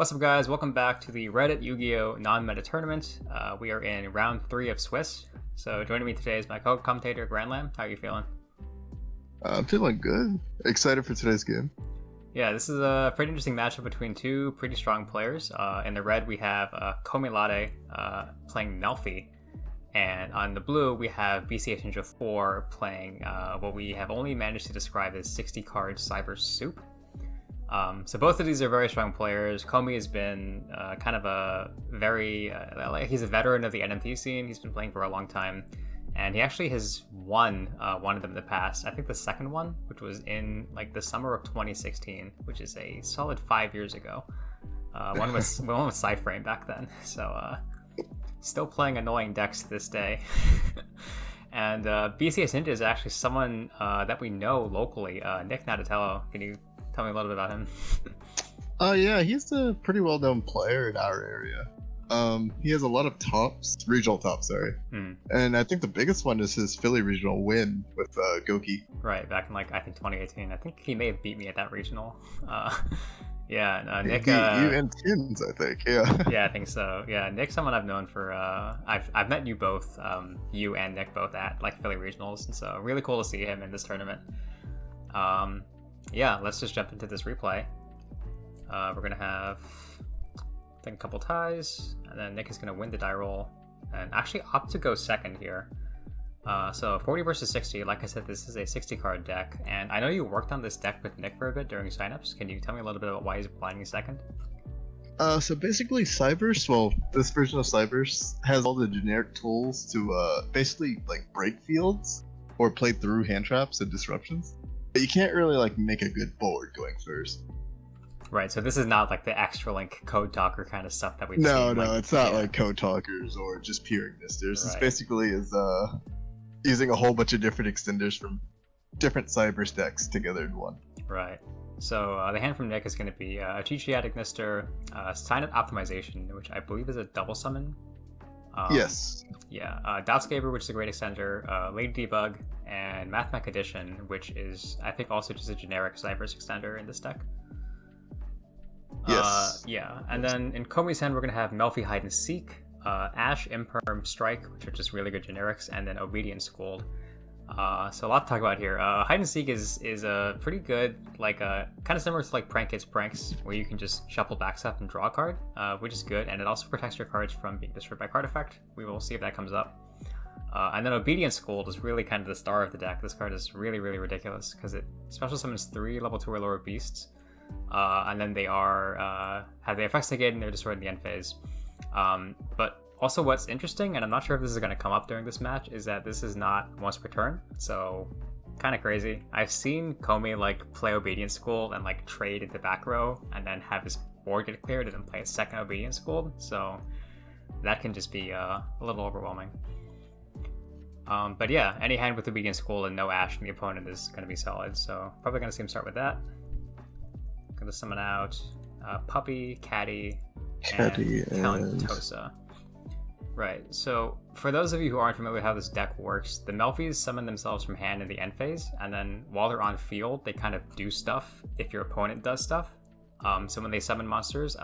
What's up, guys? Welcome back to the Reddit Yu-Gi-Oh! Non-Meta Tournament. We are in round 3 of Swiss. So joining me today is my co-commentator, Grandlam. How are you feeling? I'm feeling good. Excited for today's game. Yeah, this is a pretty interesting matchup between two pretty strong players. In the red, we have Komilade playing Melffy. And on the blue, we have BCH Ninja 4 playing what we have only managed to describe as 60-card Cyberse Soup. So both of these are very strong players. Komi has been kind of a very, he's a veteran of the NMT scene. He's been playing for a long time. And he actually has won one of them in the past. I think the second one, which was in like the summer of 2016, which is a solid 5 years ago. One was Sideframe back then. So still playing annoying decks to this day. And BCS Ninja is actually someone that we know locally. Nick Natatello, can you tell me a little bit about him? Yeah, he's a pretty well-known player in our area. He has a lot of regional tops, sorry. And I think the biggest one is his Philly regional win with Goki. Right, back in I think 2018. I think he may have beat me at that regional. Nick. You and Tins, I think. Yeah. Yeah, I think so. Yeah, Nick's someone I've known for. I've met you both, you and Nick both at Philly regionals, and so really cool to see him in this tournament. Yeah, let's just jump into this replay. We're gonna have, I think, a couple ties, and then Nick is gonna win the die roll, and actually opt to go second here. So 40 versus 60. Like I said, this is a 60-card deck, and I know you worked on this deck with Nick for a bit during signups. Can you tell me a little bit about why he's blinding second? So basically, Cyberse, well, this version of Cyberse has all the generic tools to basically break fields or play through hand traps and disruptions. But you can't really make a good board going first. Right, so this is not the extra code talker kind of stuff that we've seen. No, it's not like code talkers or just pure Ignisters. Right. This basically is using a whole bunch of different extenders from different Cyberse decks together in one. Right. So the hand from Nick is going to be a Chichiat Ignister, Sign Up Optimization, which I believe is a double summon. Yes. Yeah, Dotscaper, which is a great extender, Lady Debug, and Mathmech Edition, which is, I think, also just a generic Cyberse extender in this deck. Yes. Yeah, and then in Komi's hand, we're going to have Melffy Hide and Seek, Ash, Imperm, Strike, which are just really good generics, and then Obedience Schooled. So a lot to talk about here. Hide and Seek is a pretty good, kind of similar to Prank Kids Pranks, where you can just shuffle back stuff and draw a card, which is good, and it also protects your cards from being destroyed by card effect. We will see if that comes up. And then Obedience Schooled is really kind of the star of the deck. This card is really, really ridiculous, because it special summons 3 level 2 or lower beasts, and then they are have the effects negated and they're destroyed in the end phase. But also what's interesting, and I'm not sure if this is going to come up during this match, is that this is not once per turn, so kind of crazy. I've seen Komi play Obedience School and trade in the back row and then have his board get cleared and then play a second Obedience School, so that can just be a little overwhelming. But yeah, any hand with Obedience School and no Ash from the opponent is going to be solid, so probably going to see him start with that. Going to summon out Puppy, Caddy, and Kalantosa. Right, so for those of you who aren't familiar with how this deck works, the Melffys summon themselves from hand in the end phase, and then while they're on field, they kind of do stuff if your opponent does stuff. So when they summon monsters,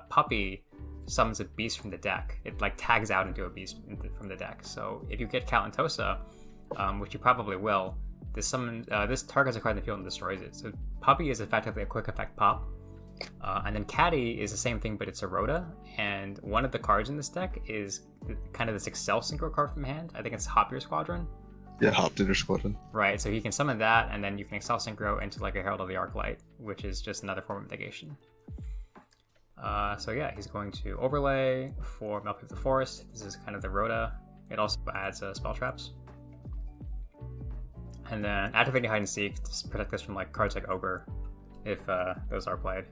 Puppy summons a beast from the deck. It tags out into a beast from the deck. So if you get Kalantosa, which you probably will, this targets a card in the field and destroys it. So Puppy is effectively a quick effect pop. And then Caddy is the same thing, but it's a Rhoda, and one of the cards in this deck is kind of this Excel Synchro card from hand. I think it's Hop Your Squadron. Yeah, Hop Your Squadron. Right, so you can summon that, and then you can Excel Synchro into a Herald of the Arclight, which is just another form of negation. So yeah, he's going to overlay for Melffy of the Forest. This is kind of the Rhoda. It also adds spell traps. And then activating Hide and Seek to protect us from cards like Ogre, if those are played.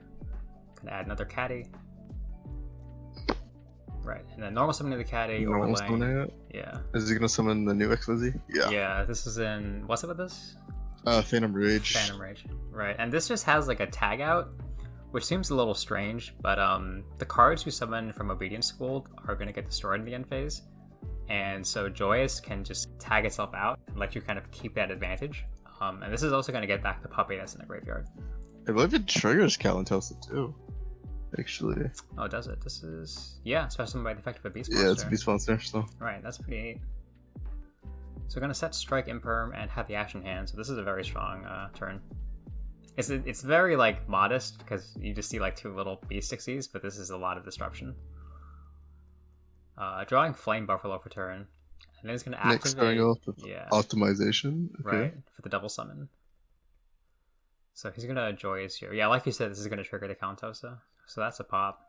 Gonna add another Caddy. Right, and then normal summoning the Caddy, overlaying. Yeah. Is he gonna summon the new XYZ? Yeah. Yeah, this is in, what's it with this? Phantom Rage. Phantom Rage. Right, and this just has a tag out, which seems a little strange, but the cards you summon from Obedience School are gonna get destroyed in the end phase. And so Joyous can just tag itself out and let you kind of keep that advantage. And this is also gonna get back the Puppy that's in the graveyard. I believe it triggers Kalantosa too. actually. Oh, does it? This is... Yeah, special by the effect of a beast Yeah, monster. it's a beast monster, so. Right, that's pretty neat. So we're going to set Strike Imperm and have the action hand, so this is a very strong turn. It's very, like, modest, because you just see, like, 2 little beast Stixies, but this is a lot of disruption. Drawing Flame Buffalo for turn, and then it's going to activate... Next starting off with optimization. Okay. Right, for the double summon. So he's going to Joyous here. Yeah, like you said, this is going to trigger the Countessa, so that's a pop.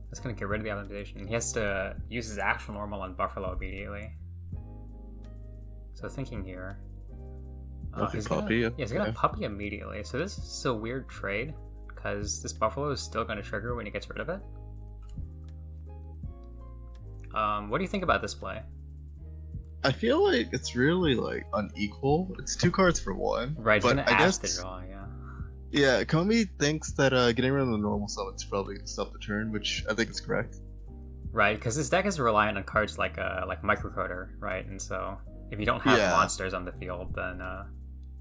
That's going to get rid of the optimization. He has to use his actual normal on Buffalo immediately. So thinking here... he's puppy. He's gonna puppy immediately. So this is a weird trade, because this Buffalo is still gonna trigger when he gets rid of it. What do you think about this play? I feel like it's really like unequal. It's 2 cards for 1. Right, he's but gonna ask the draw, yeah. Yeah, Comey thinks that getting rid of the normal summons probably gonna stop the turn, which I think is correct. Right, because this deck is reliant on cards like Microcoder, right? And so if you don't have monsters on the field, then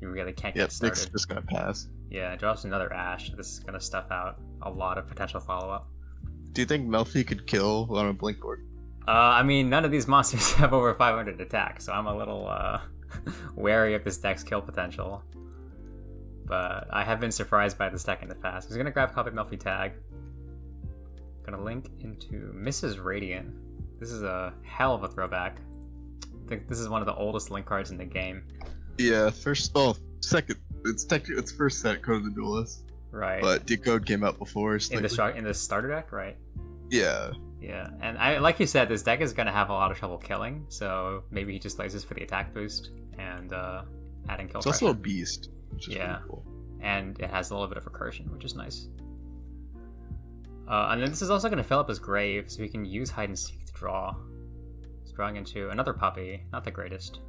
you really can't get started. Nick's just gonna pass. Yeah, draws another Ash. This is gonna stuff out a lot of potential follow-up. Do you think Melffy could kill on a blink board? I mean, none of these monsters have over 500 attack, so I'm a little wary of this deck's kill potential. But I have been surprised by this deck in the past. He's gonna grab copy Melffy tag. Gonna link into Mrs. Radiant. This is a hell of a throwback. I think this is one of the oldest link cards in the game. Yeah, second. It's first set Code of the Duelist. Right. But Decode came out before. In the starter deck, right? Yeah. Yeah, and like you said, this deck is gonna have a lot of trouble killing, so maybe he just plays this for the attack boost and adding kill pressure. It's also a beast, which is really cool. And it has a little bit of recursion, which is nice. And then this is also gonna fill up his grave, so he can use Hide and Seek to draw. He's drawing into another puppy, not the greatest.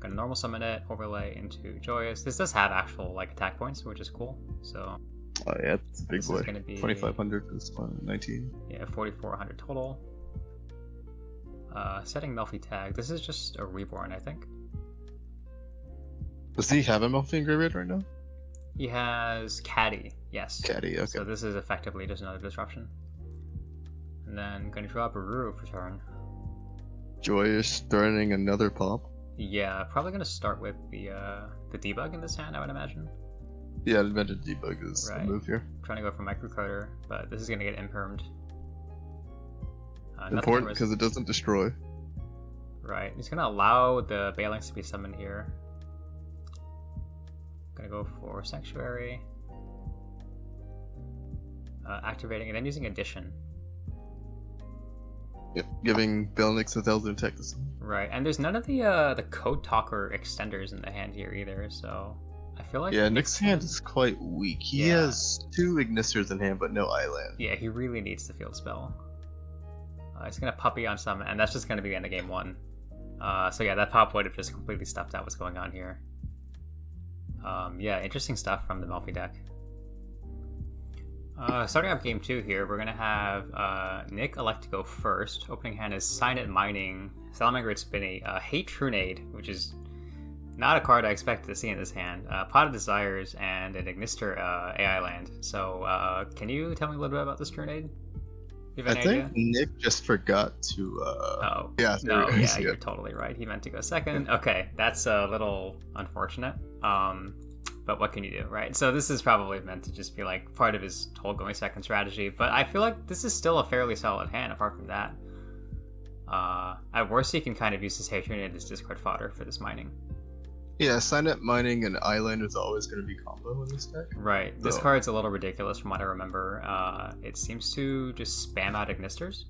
Gonna normal summon it, overlay into Joyous. This does have actual like attack points, which is cool. So. Oh yeah, it's a big boy. 2,500 is 19. Yeah, 4,400 total. Setting Melffy tag. This is just a reborn, I think. Does he have a Melffy in graveyard right now? He has Caddy, yes. Caddy, okay. So this is effectively just another disruption. And then gonna draw Baru for turn. Joyous threatening another pop. Yeah, probably gonna start with the debug in this hand, I would imagine. Yeah, Invented Debug is the move here. Trying to go for Microcoder, but this is going to get impermed. Important because it doesn't destroy. Right. He's going to allow the Balings to be summoned here. Going to go for Sanctuary. Activating and then using Addition. Yep, giving Balnix a Thousand attack this time. Right, and there's none of the Code Talker extenders in the hand here either, so... I feel like Nick's hand is quite weak. He has 2 Ignisters in hand, but no Island. Yeah, he really needs the field spell. He's gonna puppy on summon, and that's just gonna be the end of game 1. So yeah, that pop would have just completely stuffed out what's going on here. Yeah, interesting stuff from the Melffy deck. Starting up game 2 here, we're gonna have Nick elect to go first. Opening hand is Sign It Mining, Salamander Spinny, Hate Trunade, which is not a card I expected to see in this hand. Pot of Desires and an Ignister AI land. So, can you tell me a little bit about this Trunade? I think Nick just forgot to. You're totally right. He meant to go second. Okay, that's a little unfortunate. But what can you do, right? So this is probably meant to just be like part of his whole going second strategy. But I feel like this is still a fairly solid hand. Apart from that, at worst he can kind of use his Hate Trunade as discard fodder for this mining. Yeah, Sign Up Mining and Island is always going to be combo in this deck. Right. This card's a little ridiculous from what I remember. It seems to just spam out Ignisters.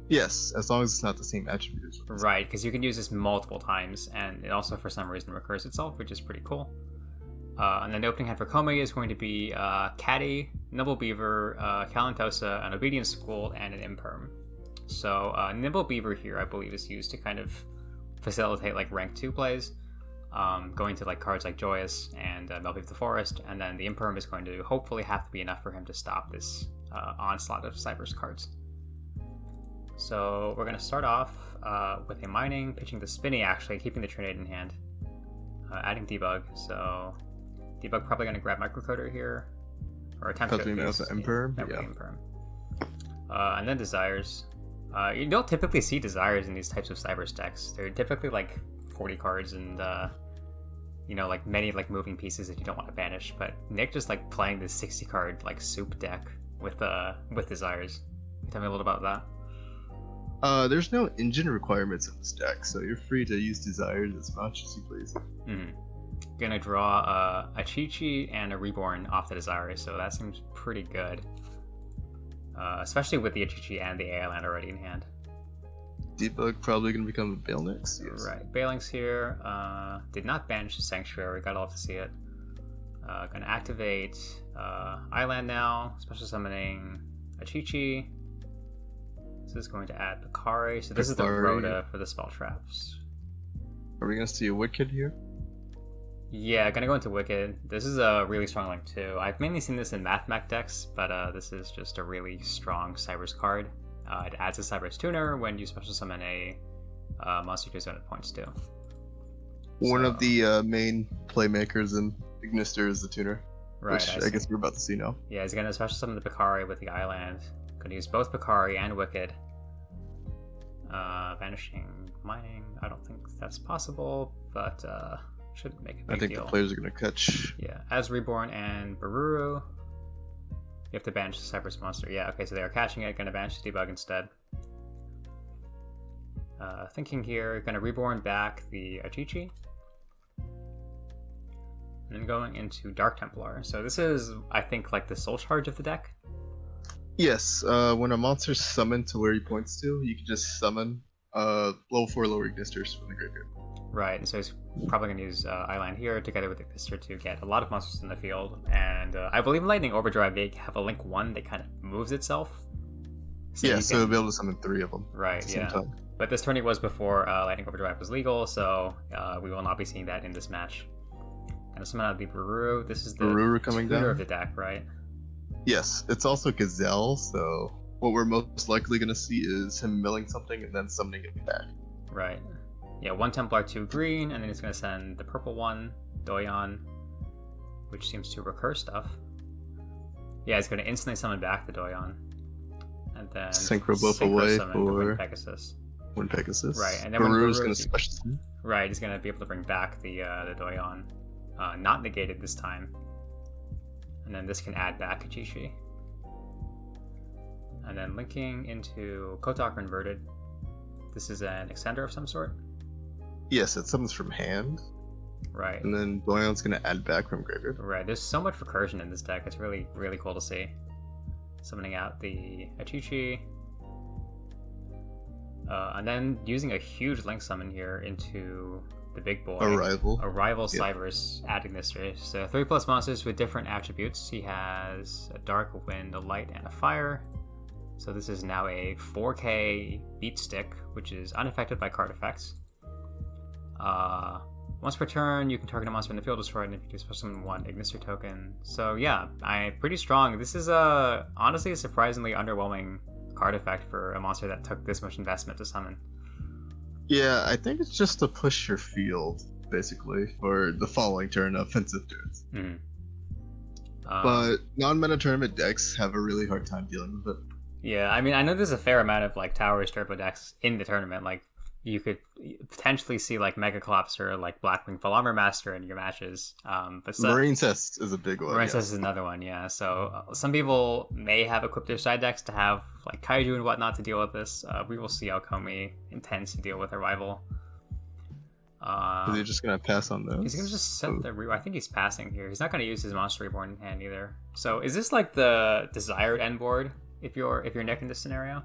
Yes, as long as it's not the same attribute. Right, because you can use this multiple times, and it also for some reason recurs itself, which is pretty cool. And then the opening hand for Komei is going to be Caddy, Nimble Beaver, Calantosa, an Obedience School, and an Imperm. So Nimble Beaver here, I believe, is used to kind of facilitate like rank 2 plays. Going to like cards like Joyous and Melffy the Forest, and then the Imperm is going to hopefully have to be enough for him to stop this onslaught of Cyberse cards. So we're going to start off with a mining, pitching the Spinny actually, keeping the Trunade in hand, adding Debug. So Debug probably going to grab Microcoder here, or attempt to Cutting at out least. the Imperm. Yeah, Yeah. Imperm. And then Desires. You don't typically see Desires in these types of Cyberse decks. They're typically like 40 cards and like many like moving pieces that you don't want to banish. But Nick just like playing this 60 card like soup deck with Desires. Can you tell me a little about that? There's no engine requirements in this deck, so you're free to use Desires as much as you please. Gonna draw a Chi-Chi and a Reborn off the Desires, so that seems pretty good. Especially with the Chi-Chi and the AI land already in hand. Debug probably gonna become a Bale next. Yes. Right, Bailing's here. Did not banish the Sanctuary, gotta love to see it. Gonna activate Island now, special summoning a Chi-Chi. This is going to add Picari, so this is the Rhoda for the spell traps. Are we gonna see a Wicked here? Yeah, gonna go into Wicked. This is a really strong link too. I've mainly seen this in Math Mech decks, but this is just a really strong Cyberse card. It adds a Cyberse tuner when you special summon a monster to zone at points too. One of the main playmakers in Ignister is the tuner. Right, which I guess we're about to see now. Yeah, he's gonna special summon the Picari with the Island. Gonna use both Picari and Wicked. Vanishing Mining, I don't think that's possible, but shouldn't make a big deal. I think the players are gonna catch. Yeah, as Reborn and Baruru. You have to banish the Cyberse monster. Yeah, okay, so they are catching it, gonna banish the Debug instead. Thinking here, gonna Reborn back the Chi-Chi. And then going into Dark Templar. So this is, I think, like the soul charge of the deck. Yes, when a monster's summoned to where he points to, you can just summon level 4 lower Ignisters from the graveyard. Right, and so he's probably going to use Island here together with Ignister to get a lot of monsters in the field. And I believe in Lightning Overdrive they have a Link 1 that kind of moves itself. So yeah, so you'll be able to summon 3 of them. Right, yeah. Time. But this tourney was before Lightning Overdrive was legal, so we will not be seeing that in this match. And summon out the Baruru. This is the Baruru coming down of the deck, right? Yes, it's also Gazelle, so what we're most likely going to see is him milling something and then summoning it back. Right. Yeah, 1 Templar, 2 green, and then he's going to send the purple one, Doyon, which seems to recur stuff. Yeah, he's going to instantly summon back the Doyon. And then Synchro buff away for Pegasus. One Pegasus. Right, and then Baruru's going to special summon. Right, he's going to be able to bring back the Doyon. Not negated this time. And then this can add back a Chi-Chi. And then linking into Kotak Inverted. This is an extender of some sort? Yes, it summons from hand. Right. And then Doyon's going to add back from graveyard. Right, there's so much recursion in this deck. It's really, really cool to see. Summoning out the Chi-Chi. And then using a huge link summon here into the big boy. Arrival Cyberse, adding this. So 3+ monsters with different attributes. He has a dark, a wind, a light, and a fire. So this is now a 4K beat stick, which is unaffected by card effects. Once per turn, you can target a monster in the field, destroy it, and if you do special summon 1 Ignister token. So yeah, I'm pretty strong. This is honestly a surprisingly underwhelming card effect for a monster that took this much investment to summon. Yeah, I think it's just to push your field, basically, for the following turn, offensive turns. Mm-hmm. But non-meta tournament decks have a really hard time dealing with it. Yeah, I mean, I know there's a fair amount of like Towers Turbo decks in the tournament. Like, you could potentially see like Mega Collapse or like Blackwing Full Armor Master in your matches. But Marine Cest is a big one. Marine Cest is another one, yeah. So some people may have equipped their side decks to have like Kaiju and whatnot to deal with this. We will see how Komi intends to deal with her rival. Is he just gonna pass on those? He's gonna just set the I think he's passing here. He's not gonna use his Monster Reborn in hand either. So is this like the desired end board if you're Nick in this scenario?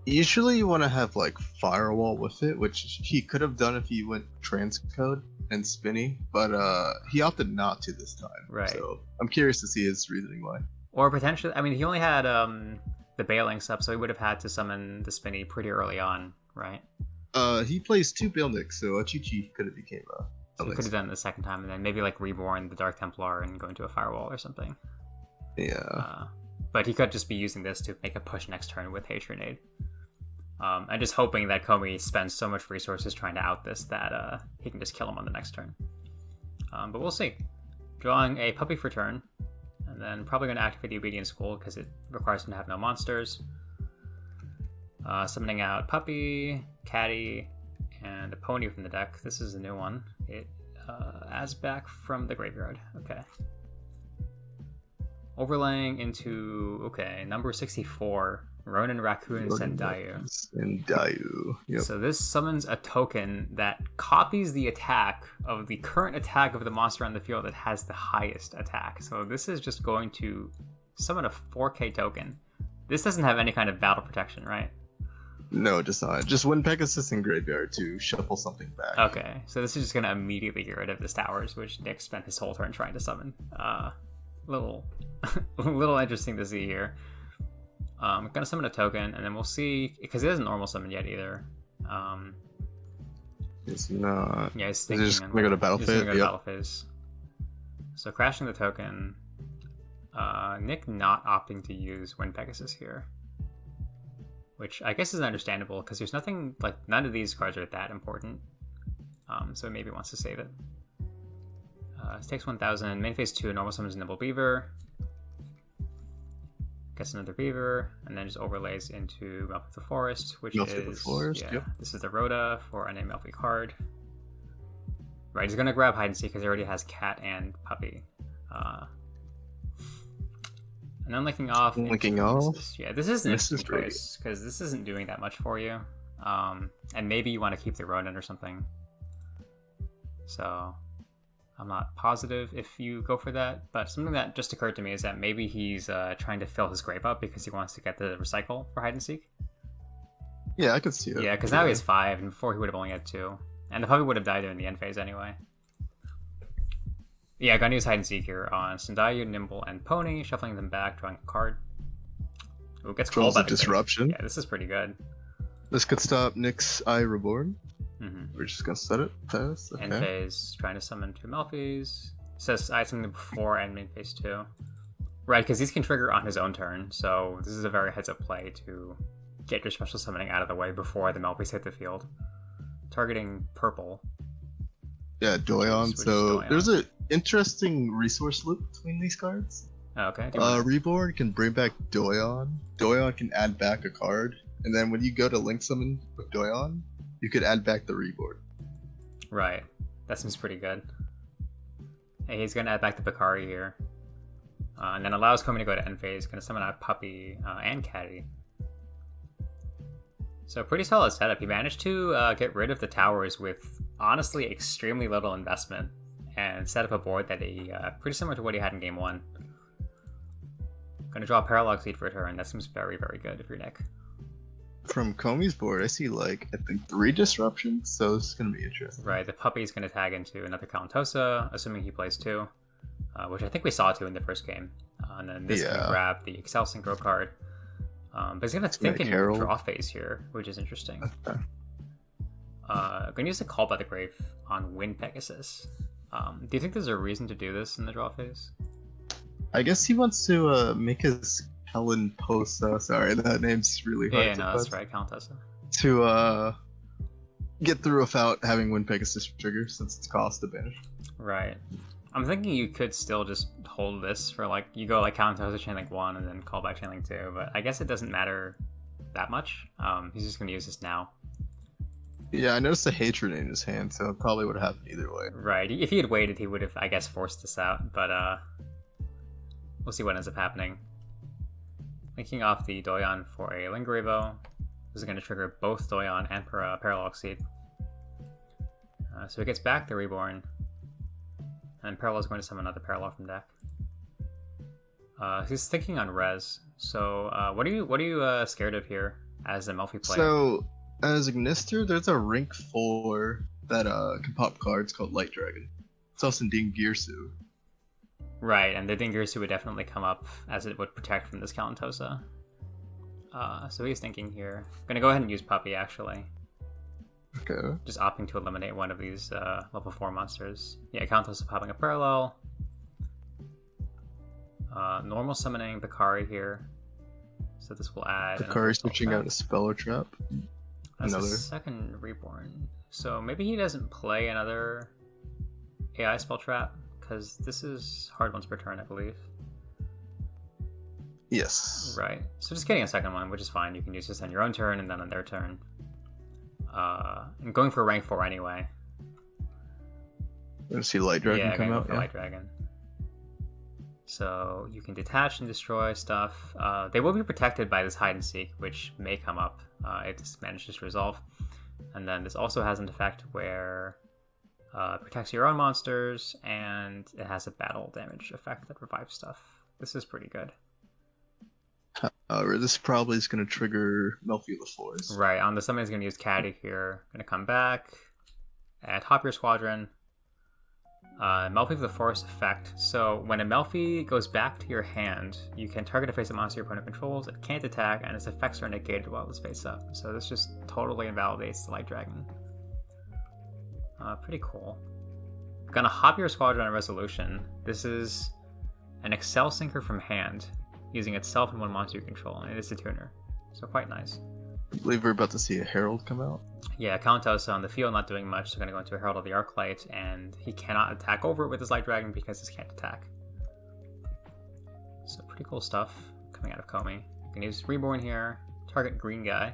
Usually you want to have like Firewall with it, which he could have done if he went Transcode and Spinny, but he opted not to this time. Right. So I'm curious to see his reasoning why. Or potentially, I mean, he only had the Bailings up, so he would have had to summon the Spinny pretty early on, right? He plays 2 Bailniks, so a Chi-Chi could have became so he could have done it the second time, and then maybe like Reborn the Dark Templar and go into a Firewall or something. Yeah. But he could just be using this to make a push next turn with Hatronade. And just hoping that Komi spends so much resources trying to out this that he can just kill him on the next turn. But we'll see. Drawing a Puppy for turn. And then probably going to activate the Obedient School because it requires him to have no monsters. Summoning out Puppy, Caddy, and a Pony from the deck. This is a new one. It adds back from the graveyard. Okay. Overlaying into, okay, number 64, Ronin, Raccoon, Sendayu. Sendayu, yep. So this summons a token that copies the attack of the current attack of the monster on the field that has the highest attack. So this is just going to summon a 4K token. This doesn't have any kind of battle protection, right? No, just not. Just when Pegasus in graveyard to shuffle something back. Okay, so this is just going to immediately get rid of this towers, which Nick spent his whole turn trying to summon. Little interesting to see here. I'm going to summon a token, and then we'll see, because it isn't normal summon yet either. It's not. Yeah, he's thinking. He's just going to go to battle phase. Battle phase. So crashing the token. Nick not opting to use Wind Pegasus here. Which I guess is understandable, because there's nothing, like, none of these cards are that important. So maybe wants to save it. It takes 1,000. Main phase 2, normal summons Nimble Beaver. Gets another Beaver, and then just overlays into Melffy the Forest, which Melffy the Forest, yeah, yep. This is the Rhoda for a Melffy card. Right, he's going to grab Hide and Seek because he already has Cat and Puppy. And then linking off. Yeah, this is an interesting choice because this isn't doing that much for you. And maybe you want to keep the Ronin or something. So I'm not positive if you go for that, but something that just occurred to me is that maybe he's trying to fill his grave up because he wants to get the recycle for Hide and Seek. Yeah, I could see it. Yeah, because now he has 5, and before he would have only had 2. And the Puppy would have died during the end phase anyway. Yeah, gonna use Hide and Seek here on Sendayu, Nimble, and Pony, shuffling them back, drawing a card. Ooh, gets called by the disruption. Yeah, this is pretty good. This could stop Nick's Eye Reborn. Mm-hmm. We're just gonna set it. Okay. End phase, trying to summon 2 Melffys. Says I summon them before and main phase 2. Right, because these can trigger on his own turn, so this is a very heads-up play to get your special summoning out of the way before the Melffys hit the field. Targeting purple. Yeah, Doyon. So there's an interesting resource loop between these cards. Oh, okay. Reborn can bring back Doyon. Doyon can add back a card, and then when you go to link summon with Doyon, you could add back the Reborn. Right. That seems pretty good. Hey, he's gonna add back the Bakari here. And then allows Komi to go to end phase. Gonna summon out Puppy and Caddy. So pretty solid setup. He managed to get rid of the towers with honestly extremely little investment and set up a board that he pretty similar to what he had in game 1. Gonna draw a Paralog Seed for a turn. That seems very, very good if you're Nick. From Komi's board, I see I think 3 disruptions, so this is gonna be interesting. Right, the Puppy's gonna tag into another Kalantosa, assuming he plays 2, which I think we saw 2 in the first game. And then this can grab the Excel Synchro card. But he's gonna think in draw phase here, which is interesting. Okay. Gonna use a Call by the Grave on Wind Pegasus. Do you think there's a reason to do this in the draw phase? I guess he wants to make his Kalantosa. Sorry, that name's really hard. Yeah, no, that's right, Kalantosa. To get through without having Wind Pegasus trigger, since it's cost to banish. Right. I'm thinking you could still just hold this for you go Kalantosa Chainlink 1 and then call back Chainlink 2, but I guess it doesn't matter that much. He's just gonna use this now. Yeah, I noticed the Hatred in his hand, so it probably would have happened either way. Right. If he had waited, he would have, I guess, forced this out, but we'll see what ends up happening. Linking off the Doyon for a Lingerevo. This is going to trigger both Doyon and Paralog Seed. So he gets back the Reborn. And Paralog is going to summon another Paralog from deck. He's thinking on Res. So what are you scared of here as a Melffy player? So as Ignister, there's a rank 4 that can pop cards called Light Dragon. It's also in Dingirsu. Right, and the Dingirsu would definitely come up as it would protect from this Kalantosa. So he's thinking here. I'm gonna go ahead and use Puppy, actually. Okay. Just opting to eliminate one of these level 4 monsters. Yeah, Kalantosa popping a Parallel. Normal summoning Bakari here. So this will add... Bakari switching out a Spell or Trap. That's a second Reborn. So maybe he doesn't play another AI Spell Trap, because this is hard once per turn, I believe. Yes. Right. So just getting a second one, which is fine. You can use this on your own turn and then on their turn. And going for rank 4 anyway. Let's see Light Dragon come out. For Light Dragon. So you can detach and destroy stuff. They will be protected by this hide and seek, which may come up if this manages to resolve. And then this also has an effect where it protects your own monsters, and it has a battle damage effect that revives stuff. This is pretty good. This probably is going to trigger Melffy of the Forest. Right, on the summon is going to use Caddy here. Going to come back, add Hop Your Squadron. Melffy of the Forest effect. So when a Melffy goes back to your hand, you can target a face-up monster your opponent controls. It can't attack, and its effects are negated while it's face-up. So this just totally invalidates the Light Dragon. Pretty cool. Gonna Hop Your Squadron on Resolution. This is an Excel Sinker from hand, using itself and one monster you control, and it is a tuner. So quite nice. I believe we're about to see a Herald come out. Yeah, Countess on the field not doing much, so going to go into a Herald of the Arclight, and he cannot attack over it with his Light Dragon because this can't attack. So pretty cool stuff coming out of Comey. You can use Reborn here, target green guy.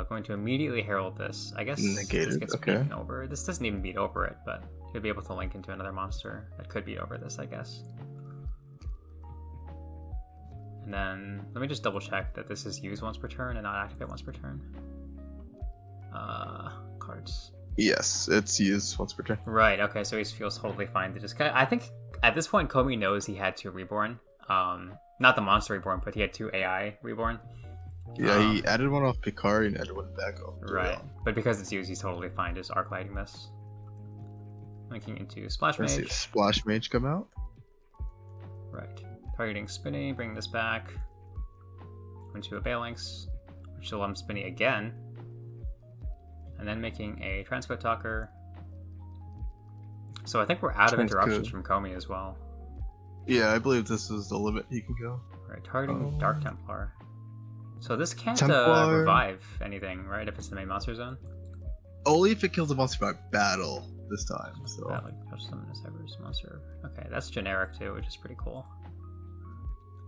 Going to immediately Herald this. I guess Negated. This gets beaten over. This doesn't even beat over it, but he'll be able to link into another monster that could beat over this, I guess. And then, let me just double check that this is used once per turn and not activate once per turn. Cards. Yes, it's used once per turn. Right, okay, so he feels totally fine to just... I think at this point, Comey knows he had 2 Reborn. Not the monster Reborn, but he had 2 AI Reborn. Yeah, he added one off Picard and added one back off. Right, but because it's used, he's totally fine just arc-lighting this. Linking into Splash Mage. Let's see Splash Mage come out. Right. Targeting Spinny, bringing this back. Into a Phalanx, which will let Spinny again. And then making a Transcode Talker. So I think we're out of interruptions from Comey as well. Yeah, I believe this is the limit he can go. Right, targeting Dark Templar. So this can't revive anything, right? If it's the main monster zone? Only if it kills a monster by battle this time. So. Yeah, like touch summon a Cyberse monster. Okay, that's generic too, which is pretty cool.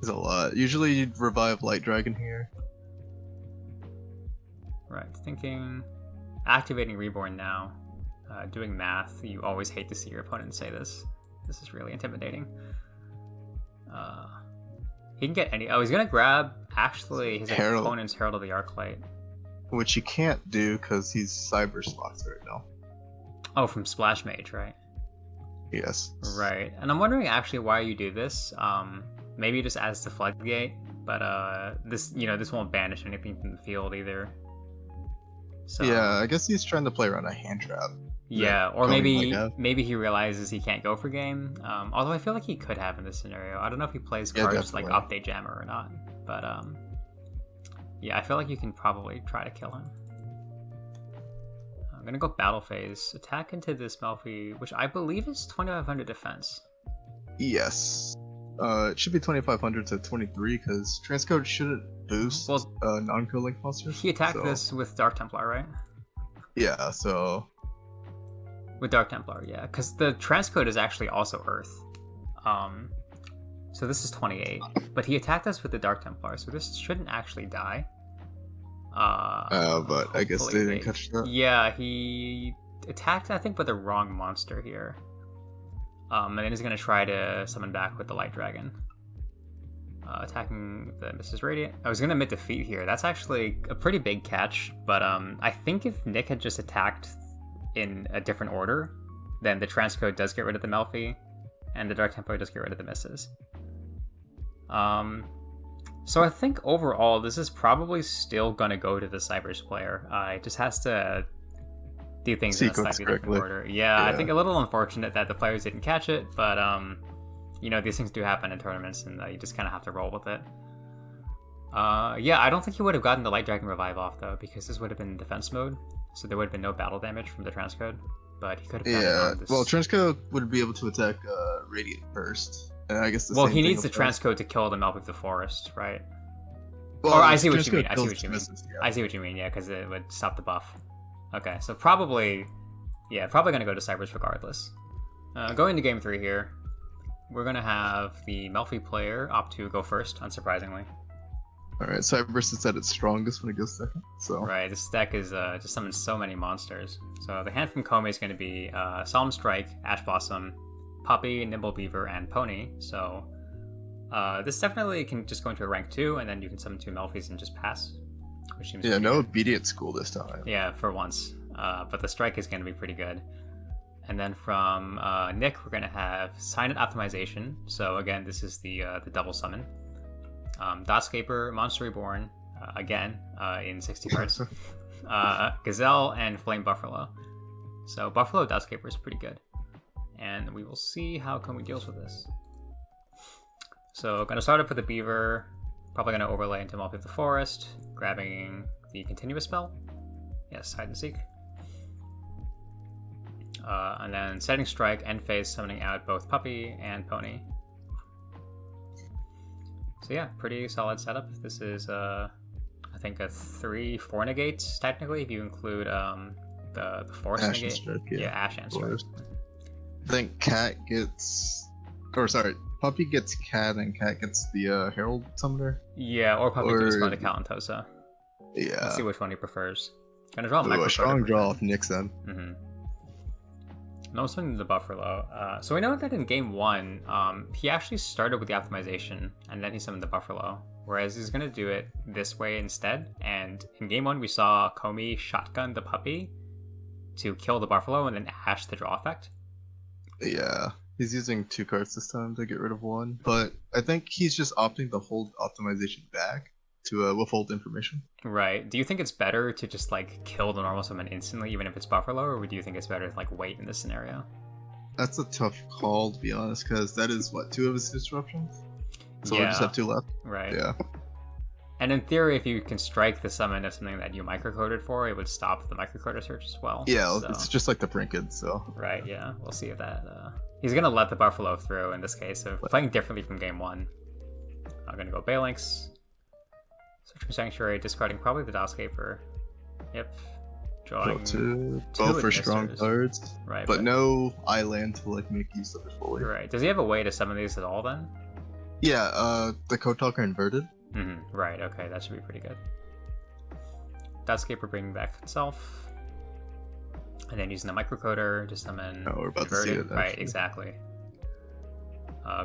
There's a lot. Usually you'd revive Light Dragon here. Right, thinking... Activating Reborn now. Doing math, you always hate to see your opponent say this. This is really intimidating. He can get any... Oh, he's gonna grab, actually, his opponent's Herald of the Arclight. Which he can't do, because he's Cyberse locked right now. Oh, from Splash Mage, right? Yes. Right. And I'm wondering, actually, why you do this. Maybe it just adds the Floodgate, but this won't banish anything from the field either. So, yeah, I guess he's trying to play around a hand trap. Yeah, or maybe he realizes he can't go for game. Although I feel like he could have in this scenario. I don't know if he plays cards like Update Jammer or not. But yeah, I feel like you can probably try to kill him. I'm gonna go Battle Phase. Attack into this Melffy, which I believe is 2500 defense. Yes. It should be 2500 to 23 because Transcode shouldn't boost non-killing monsters. He attacked this with Dark Templar, right? Yeah, so... With Dark Templar, yeah. Because the Transcode is actually also Earth. So this is 28. But he attacked us with the Dark Templar, so this shouldn't actually die. But I guess they didn't catch that. Yeah, he attacked, I think, with the wrong monster here. And then he's going to try to summon back with the Light Dragon. Attacking the Mrs. Radiant. I was going to mid defeat here. That's actually a pretty big catch, but I think if Nick had just attacked in a different order, then the Transcode does get rid of the Melffy, and the Dark Templar does get rid of the misses. So I think overall, this is probably still going to go to the Cyberse player. It just has to do things in a slightly different order. Yeah, I think a little unfortunate that the players didn't catch it, but these things do happen in tournaments, and you just kind of have to roll with it. Yeah, I don't think he would have gotten the Light Dragon Revive off, though, because this would have been defense mode, so there would have been no battle damage from the Transcode, but he could have gotten this... well, Transcode would be able to attack Radiant first, and I guess he needs the Transcode to kill the Melffy of the Forest, right? Well, I see what you mean, I see what you mean, yeah, because it would stop the buff. Okay, so probably going to go to Cyberse regardless. Going to game 3 here. we're gonna have the Melffy player opt to go first, unsurprisingly. Alright, Cyberse is at its strongest when it goes second, so... Right, this deck is just summons so many monsters. So the hand from Komi is going to be Solemn Strike, Ash Blossom, Puppy, Nimble Beaver, and Pony. So this definitely can just go into a rank 2, and then you can summon 2 Melffys and just pass. Which seems yeah, no good. obedient school this time. Yeah, for once. But the strike is going to be pretty good. And then from Nick, we're going to have Silent Optimization. So again, this is the double summon. Dotscaper, Monster Reborn, again, in 60 cards. Gazelle, and Flame Buffalo. So Buffalo Dotscaper is pretty good. And we will see how Komi deals with this. So going to start up with the Beaver. Probably going to overlay into Melffy of the Forest. Grabbing the Continuous spell. Yes, Hide and Seek. And then setting Strike, end phase, summoning out both Puppy and Pony. So yeah, pretty solid setup. This is, I think, a 3/4 negates, technically, if you include the Force Ash negate. and Strike, Yeah, Ash and Strike. I think Cat gets... Or sorry, Puppy gets Cat and Cat gets the Herald Summoner. Yeah, or Puppy can respond to Kalantosa. Yeah. Let's see which one he prefers. Gonna draw a Ooh, micro. a strong draw off Nick's then. Mm-hmm. No swing to the Buffalo. So we know that in game 1, he actually started with the optimization, and then he summoned the Buffalo. Whereas he's gonna do it this way instead. And in game 1, we saw Komi shotgun the Puppy to kill the Buffalo, and then Ash the draw effect. Yeah. He's using 2 cards this time to get rid of 1. But I think he's just opting to hold optimization back to withhold information. Right. Do you think it's better to just like kill the normal summon instantly, even if it's Buffalo, or do you think it's better to like wait in this scenario? That's a tough call, to be honest, because that is, what, 2 of his disruptions? So we just have 2 left? Right. Yeah. And in theory, if you can strike the summon of something that you microcoded for, it would stop the microcoder search as well. Yeah, so. It's just like the Prinked, so... Right, yeah. We'll see if that... He's going to let the Buffalo through in this case, so playing differently from game 1. I'm going to go Balinx. Search for Sanctuary, discarding probably the Dotscaper. Yep. Drawing two both for strong Ignisters. cards, Right, but no island to like make use of it fully. Right. Does he have a way to summon these at all then? Yeah, the Code Talker inverted. Mm-hmm. Right, okay, that should be pretty good. Dotscaper bringing back itself. And then using the microcoder to summon Oh, we're about inverted. to see it. Right, Actually. exactly.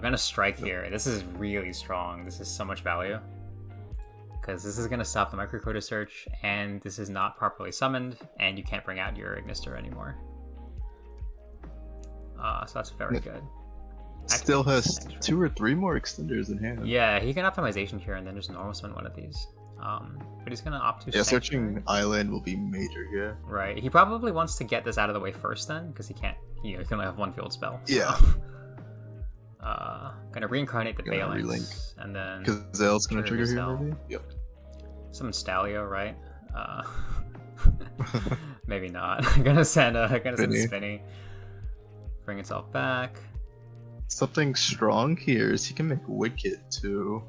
Gonna strike here. This is really strong. This is so much value. Because this is gonna stop the microcoder search, and this is not properly summoned, and you can't bring out your Ignister anymore. So that's very good. Still has Sanctuary. 2 or 3 more extenders in hand. Yeah, he can optimization here, and then just normal summon one of these. But he's gonna opt to Yeah, Sanctuary. searching island will be major here. Right. He probably wants to get this out of the way first then, because he can't, he can only have 1 field spell. So. Yeah. Gonna reincarnate the Gonna Balinx, relink. and then Because Zell's gonna trigger here, Gazelle. maybe? Yep. summon Stalio, right? Maybe not. Gonna send Spinny. Bring itself back. Something strong here is he can make Wicked too.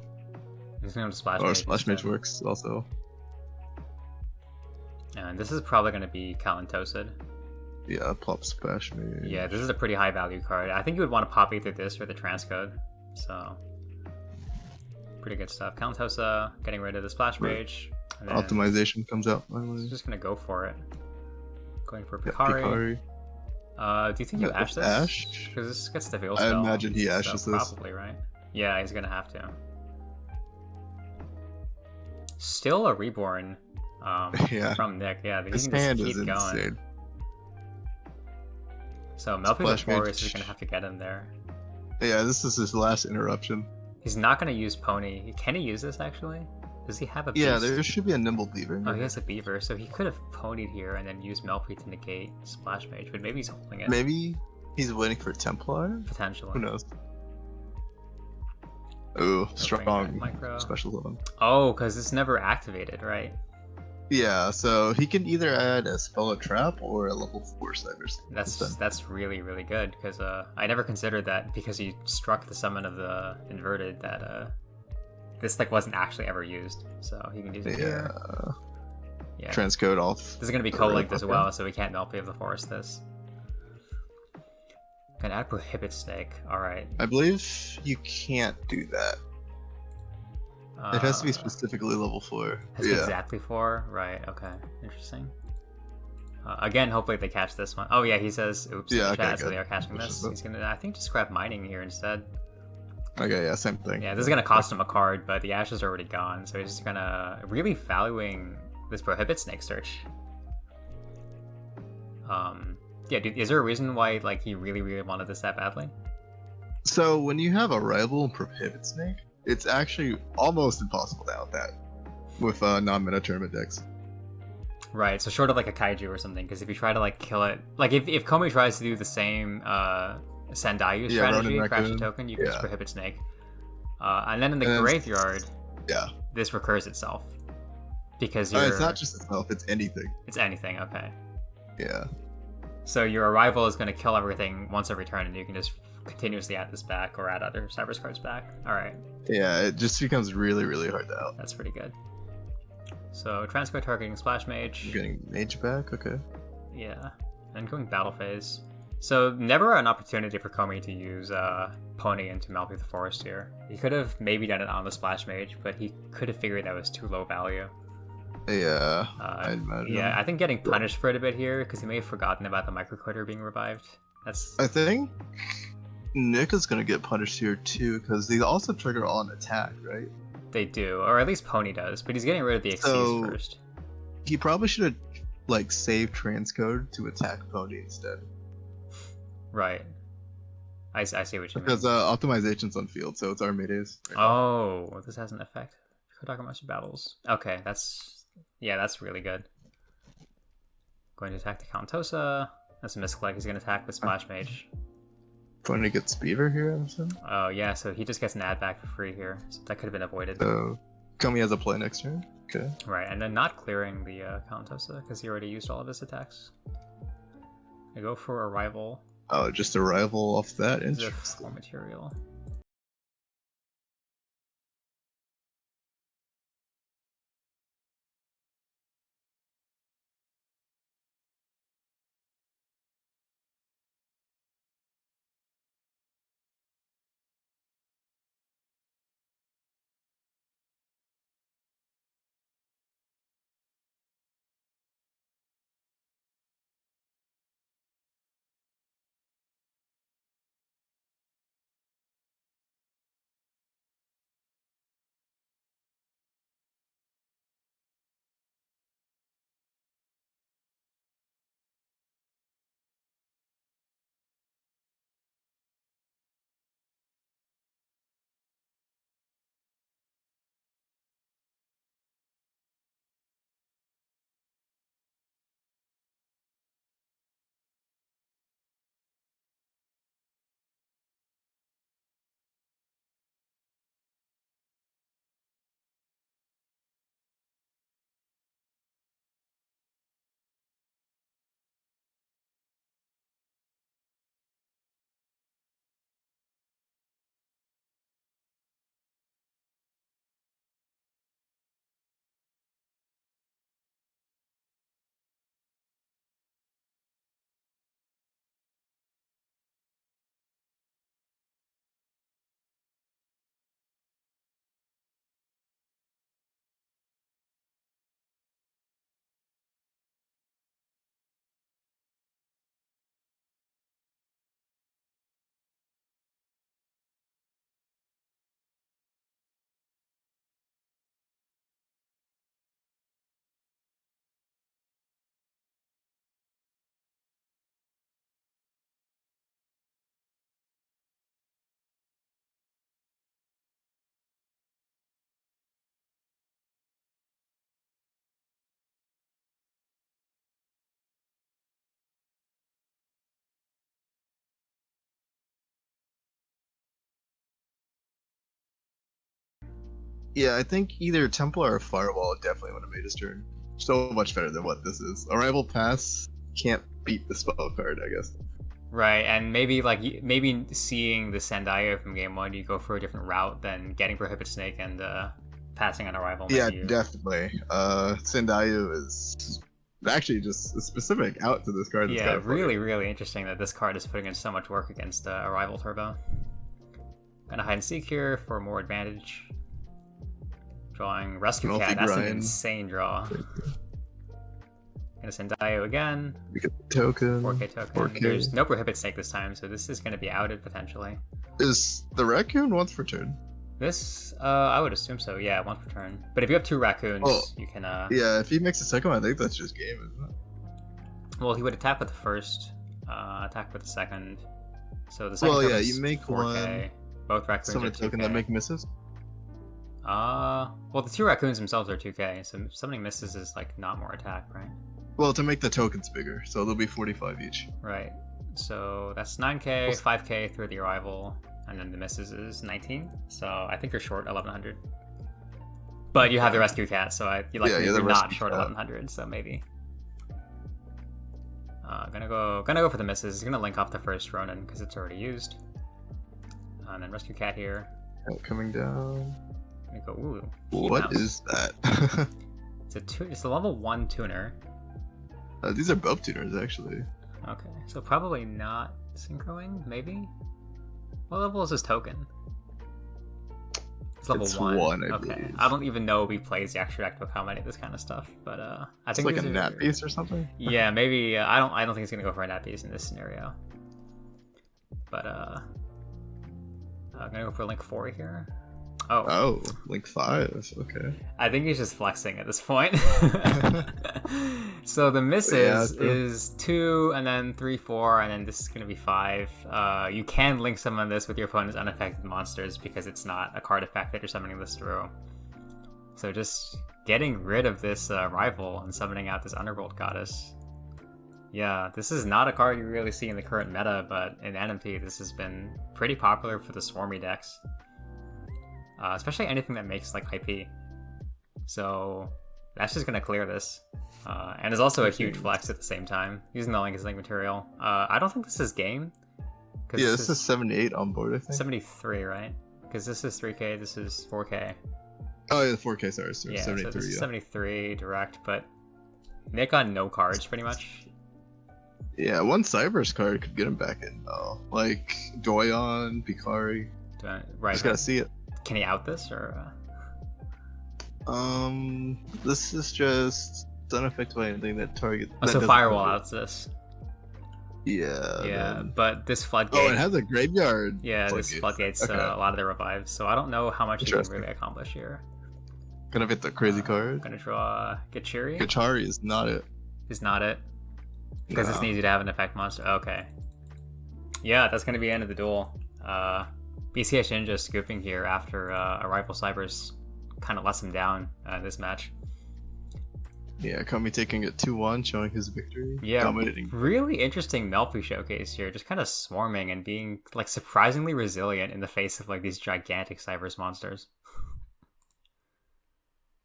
He's gonna Splash Or Mage Splash Mage instead. works also. And this is probably gonna be Kalantosid. Yeah, plop Splash Mage. Yeah, this is a pretty high value card. I think you would want to pop either this or the transcode. So, pretty good stuff. Kalantosa, getting rid of the Splash Mage. And then Optimization comes out he's finally. just gonna go for it. Going for Yeah, Picari. Pikari. Do you think you Yeah, ash this? Ash? Because this gets the veil I spell. imagine he ashes so this. Probably, right? Yeah, he's gonna have to. Still a reborn Yeah. from Nick. Yeah, he His can just hand keep is going. insane. So Melffy the Splash Mage. Forest is gonna have to get him there. Yeah, this is his last interruption. He's not gonna use Pony. Can he use this actually? Does he have a beast? Yeah, there should be a Nimble Beaver. Oh, he has a beaver, so he could have ponied here and then used Melffy to negate Splash Mage, but maybe he's holding it. Maybe he's waiting for Templar? Potentially. Who knows? Ooh, back strong micro. special weapon. Oh, because it's never activated, right? Yeah, so he can either add a spell or trap or a level 4 Cyberse. That's really, really good, because I never considered that because he struck the summon of the inverted that this like wasn't actually ever used. So he can use it here. Yeah. Transcode off. This is gonna be co-linked as well, so we can't Melffy of the Forest this. Gonna add Prohibit Snake. Alright. I believe you can't do that. It has to be specifically level 4. Has to be exactly 4? Right, okay. Interesting. Again, hopefully they catch this one. Oh yeah, he says, oops, in the chat, so they are catching this. He's gonna, I think, just grab Mining here instead. Okay, yeah, same thing. Yeah, this is gonna cost him a card, but the Ashes are already gone, so he's just gonna really valuing this Prohibit Snake search. Yeah, dude, is there a reason why like he really wanted this that badly? So when you have a rival and Prohibit Snake, it's actually almost impossible to out that with non-meta tournament decks. Right, so short of like a Kaiju or something, because if you try to like kill it, like if Komi tries to do the same Sandayu strategy, crash a token, you can just Prohibit Snake. And then in the graveyard, this recurs itself. Because it's not just itself, it's anything. It's anything, okay. Yeah. So your arrival is going to kill everything once every turn, and you can just continuously add this back or add other Cyberse cards back. Alright. Yeah, it just becomes really hard to out. That's pretty good. So transfer targeting Splash Mage. You're getting Mage back, okay. Yeah. And going Battle Phase. So never an opportunity for Komi to use Pony into Melffy the Forest here. He could have maybe done it on the Splash Mage, but he could have figured that was too low value. Yeah, I'd imagine. Yeah, I think getting punished for it a bit here, because he may have forgotten about the Microquitter being revived. I think Nick is going to get punished here too, because they also trigger on attack, right? They do, or at least Pony does, but he's getting rid of the Xyz first. He probably should have like saved transcode to attack Pony instead. Right. I see what you mean. Because optimization's on field, so it's Armades. Right oh, this has an effect. Kodakumashi battles. Okay, that's really good. Going to attack the Count Tosa. That's a misclick. He's going to attack the Splash Mage. Pony gets Beaver here, I'm assuming? Oh yeah, so he just gets an add back for free here. So that could have been avoided. So Komi has a play next turn. Okay. Right, and then not clearing the Count Tosa because he already used all of his attacks. I go for Arrival. Oh, just Arrival off that. Interesting. Material. Yeah, I think either Templar or Firewall definitely would have made his turn. So much better than what this is. Arrival Pass can't beat the spell card, I guess. Right, and maybe seeing the Sandayu from game 1, you go for a different route than getting Prohibit Snake and passing on Arrival. Yeah, definitely. Sandayu is actually just specific out to this card. That's Yeah, kind of really, really interesting that this card is putting in so much work against a rival turbo. Gonna hide and seek here for more advantage. Drawing Rescue Melffy Cat. That's an grind. insane draw. Gonna send Dio again. We get the token. 4K token. 4K. There's no prohibit snake this time, so this is gonna be outed potentially. Is the raccoon once per turn? This, I would assume so. Yeah, once per turn. But if you have 2 raccoons, you can. Yeah, if he makes a second one, I think that's just game, isn't it? Well, he would attack with the first, attack with the second. So the second. Well, yeah, token's you make 4K. one. Both raccoons Summon are a 2K. token that make misses. Well, the 2 raccoons themselves are 2K, so summoning misses is like not more attack, right? Well, to make the tokens bigger, so they'll be 45 each. Right. So that's 9K, 5K through the arrival, and then the misses is 19. So I think you're short 1100. But you have the rescue cat, so you're not short 1100. So maybe. Gonna go for the misses. Gonna link off the first Ronin because it's already used. And then rescue cat here. Coming down. Gonna go. Ooh. What is that? It's a level 1 tuner. These are buff tuners, actually. Okay, so probably not synchroing, maybe? What level is this token? It's level 1. I okay, believe. I don't even know if he plays the extra deck with how many of this kind of stuff, but I It's think like a nat piece or something. Yeah, maybe. I don't think he's gonna go for a nat piece in this scenario. But I'm gonna go for Link 4 here. Oh, Link 5. Okay. I think he's just flexing at this point. So the misses is 2, and then 3, 4, and then this is going to be 5. You can link summon this with your opponent's unaffected monsters because it's not a card effect that you're summoning this through. So just getting rid of this rival and summoning out this Underworld Goddess. Yeah, this is not a card you really see in the current meta, but in NMP this has been pretty popular for the Swarmy decks. Especially anything that makes like IP. So that's just gonna clear this. And there's also a huge flex at the same time, using the link as link material. I don't think this is game. Yeah, this is 78 on board, I think. 73, right? Because this is 3K, this is 4K. Oh, yeah, 4K, sorry. Yeah, 73, so this is yeah. 73 direct, but Nick on no cards pretty much. Yeah, one Cyberse card could get him back in, though. Like, Doyon, Picari. Right. Just gotta see it. Can he out this, or...? This is just unaffected by anything that target. Oh, so Firewall outs this. Yeah. Yeah, then... but this Floodgate... Oh, it has a graveyard. Yeah, this Floodgate's a lot of the revives, so I don't know how much you can really accomplish here. Gonna hit the crazy card. Gonna draw Gachiri. Gachari is not it. Is not it? Because this needs you to have an effect monster. Okay. Yeah, that's gonna be the end of the duel. BCH Ninja scooping here after a rival Cyberse kind of lets him down this match. Yeah, Kami taking it 2-1, showing his victory. Yeah, dominating. Really interesting Melffy showcase here, just kind of swarming and being like surprisingly resilient in the face of like these gigantic Cyberse monsters.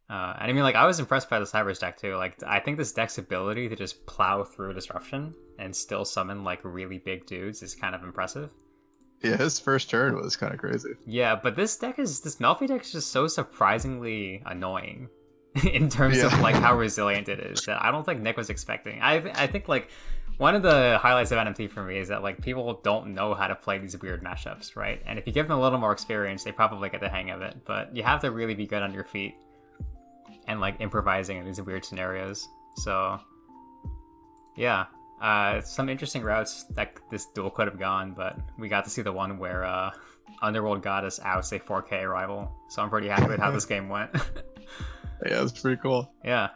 And I mean, like, I was impressed by the Cyberse deck too. Like, I think this deck's ability to just plow through disruption and still summon like really big dudes is kind of impressive. Yeah, his first turn was kind of crazy. Yeah, but this Melffy deck is just so surprisingly annoying in terms of like how resilient it is that I don't think Nick was expecting. I think like one of the highlights of NMT for me is that like people don't know how to play these weird mashups, right? And if you give them a little more experience, they probably get the hang of it. But you have to really be good on your feet and like improvising in these weird scenarios. So yeah. Some interesting routes that this duel could have gone, but we got to see the one where Underworld Goddess outs a 4K rival, so I'm pretty happy with how this game went. Yeah, it's pretty cool. Yeah.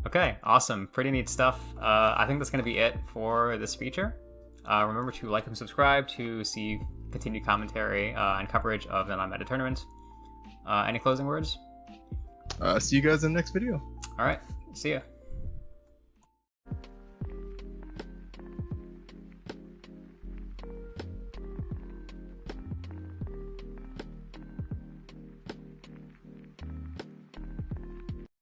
Okay, awesome. Pretty neat stuff. I think that's going to be it for this feature. Remember to like and subscribe to see continued commentary and coverage of the Nonmeta tournament. Any closing words? See you guys in the next video. All right, see ya.